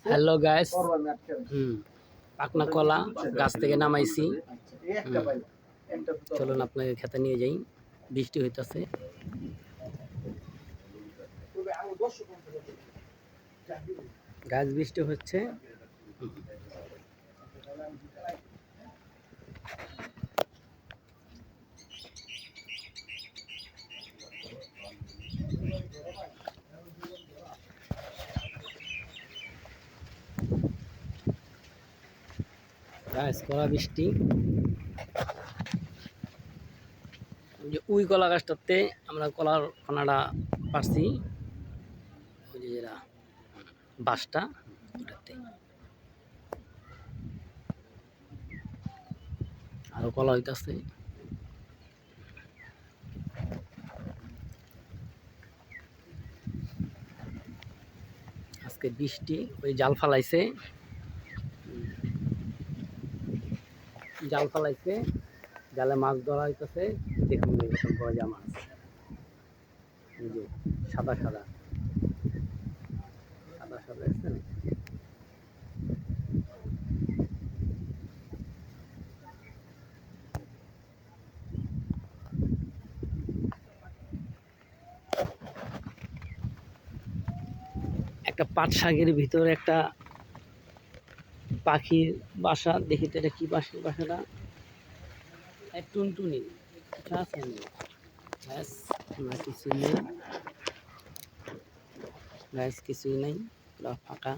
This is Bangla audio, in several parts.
হ্যালো গাইস, পাকনা কলা গাছ থেকে নামাইছি। চলুন আপনাকে খেতে নিয়ে যাই। বৃষ্টি হইতাছে। গাছ বৃষ্টি হচ্ছে। গাছ কলা বৃষ্টি। যে উই কলা গাছটাতে আমরা কলার কণাটা পারছি, ওই যে যেটা বাঁশটা ওটাতে আরো কলা হইতাছে। আজকে বৃষ্টি, ওই জাল ফালাইছে, জালে মাছ ধরা হইতেছে। দেখুন এরকম গজা মাছ, এই যে সাদা সাদা সাদা সাদা আছে। একটা পাট শাকের ভিতরে একটা পাখির বাসা, দেখি তো এটা কি পাখির বাসাটা। টুনটুনি আছে না? কিছুই নেই, গাছ কিছুই নেই, পুরো ফাঁকা।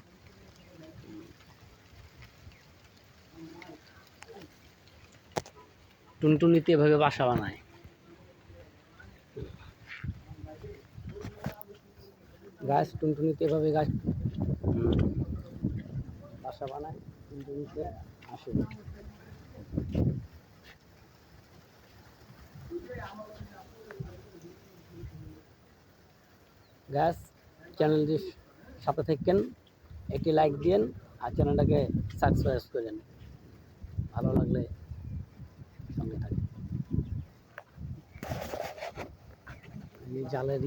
টুনটুনিতে এভাবে বাসা বানায়। গাছ টুনটুনিতে এভাবে গাছ বাসা বানায়, টুনটুনিতে আসে। গাছ চ্যানেলটির সাথে থাকেন, একটি লাইক দিন আর চ্যানেলটাকে সাবস্ক্রাইব করেন। ভালো লাগলে সঙ্গে থাকেন। জালের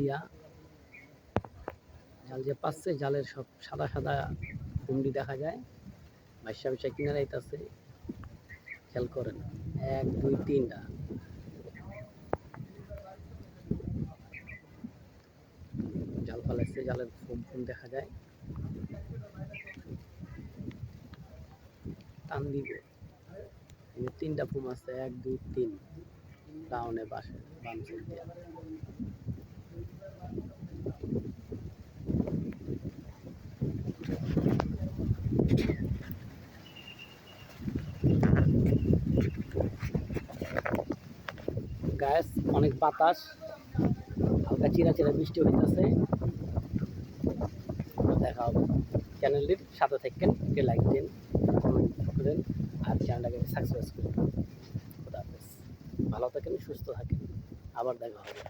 জাল যে পাচ্ছে, জালের সব সাদা সাদা কুমড়ি দেখা যায়। বাইশা বাইশা কিনারে আছে, খেয়াল করেন। 1 2 3টা জাল ফালাইছে, জালের ফুম দেখা যায়। টান দিব, 3টা ফুম আছে, 1 2 3 ডাউনে বাসে বাম সাইড দিয়ে। গাছ অনেক বাতাস, হালকা চিরা চিরা বৃষ্টি হইতেছে। দেখা হবে। চ্যানেলটির সাথে থাকেন, একটি লাইক দিন, কমেন্ট করেন আর চ্যানেলটাকে সাবস্ক্রাইব করুন। খোদা হাফেজ। ভালো থাকেন, সুস্থ থাকেন, আবার দেখা হবে।